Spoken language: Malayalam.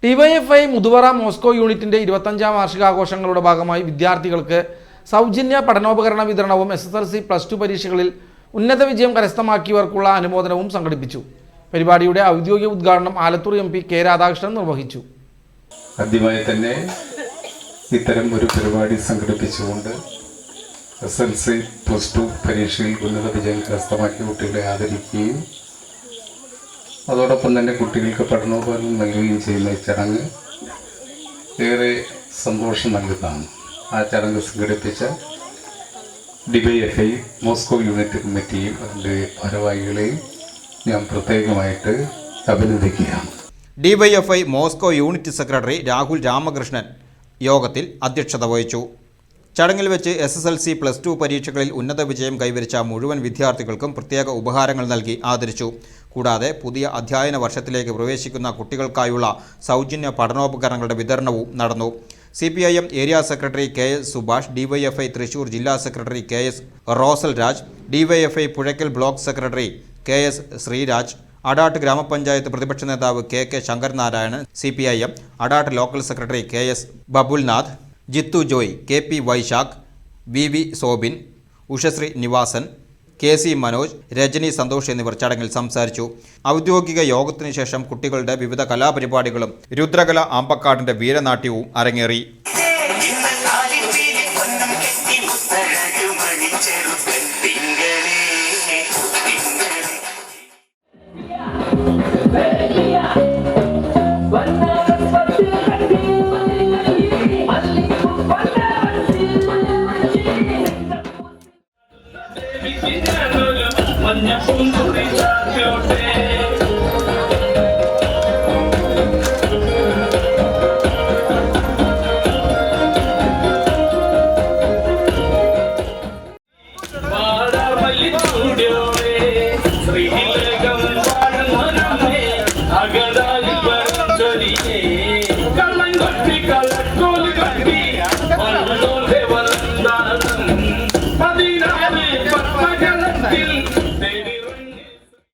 ഡിവൈഎഫ്ഐ മുതുവറ മോസ്കോ യൂണിറ്റിന്റെ 25ാം വാർഷികാഘോഷങ്ങളുടെ ഭാഗമായി വിദ്യാർത്ഥികൾക്ക് സൗജന്യ പഠനോപകരണ വിതരണവും SSLC +2 പരീക്ഷകളിൽ ഉന്നത വിജയം കരസ്ഥമാക്കിയവർക്കുള്ള അനുമോദനവും സംഘടിപ്പിച്ചു. പരിപാടിയുടെ ഔദ്യോഗിക ഉദ്ഘാടനം ആലത്തൂർ MP കെ രാധാകൃഷ്ണൻ നിർവഹിച്ചു. ആദ്യമായി തന്നെ ഇത്തരം ഒരു പരിപാടി സംഘടിപ്പിച്ചുകൊണ്ട് SSLC +2 പരീക്ഷയിൽ ഉന്നത വിജയം കരസ്ഥമാക്കിയ കുട്ടികളെ ആദരിക്കുകയും അതോടൊപ്പം തന്നെ കുട്ടികൾക്ക് പഠനോപകരണം നൽകുകയും ചെയ്യുന്ന ഈ ചടങ്ങ് ഏറെ സന്തോഷം നൽകുന്നതാണ്. ആ ചടങ്ങ് സംഘടിപ്പിച്ച ഡിവൈഎഫ്ഐ മോസ്കോ യൂണിറ്റ് കമ്മിറ്റിയും അതിൻ്റെ ഭാരവാഹികളെയും ഞാൻ പ്രത്യേകമായിട്ട് അഭിനന്ദിക്കുകയാണ്. DYFI Moscow unit secretary Rahul Ramakrishnan യോഗത്തിൽ അധ്യക്ഷത വഹിച്ചു. ചടങ്ങിൽ വെച്ച് SSLC +2 പരീക്ഷകളിൽ ഉന്നത വിജയം കൈവരിച്ച മുഴുവൻ വിദ്യാർത്ഥികൾക്കും പ്രത്യേക ഉപഹാരങ്ങൾ നൽകി ആദരിച്ചു. കൂടാതെ പുതിയ അധ്യയന വർഷത്തിലേക്ക് പ്രവേശിക്കുന്ന കുട്ടികൾക്കായുള്ള സൗജന്യ പഠനോപകരണങ്ങളുടെ വിതരണവും നടന്നു. CPIM area secretary KS Subhash, DYFI Thrissur ജില്ലാ secretary KS Rosal Raj, DYFI Puzhakkal block secretary KS Sreeraj, Adat ഗ്രാമപഞ്ചായത്ത് പ്രതിപക്ഷ നേതാവ് KK Sankaranarayanan, CPIM Adat local secretary KS Babulnath, Jithu Joy, KP Vaishakh, VV Sobin, Ushasree Nivasan, KC Manoj, Rajani Santhosh എന്നിവർ ചടങ്ങിൽ സംസാരിച്ചു. ഔദ്യോഗിക യോഗത്തിനു ശേഷം കുട്ടികളുടെ വിവിധ കലാപരിപാടികളും രുദ്രകല ആമ്പക്കാടിൻ്റെ വീരനാട്യവും അരങ്ങേറി.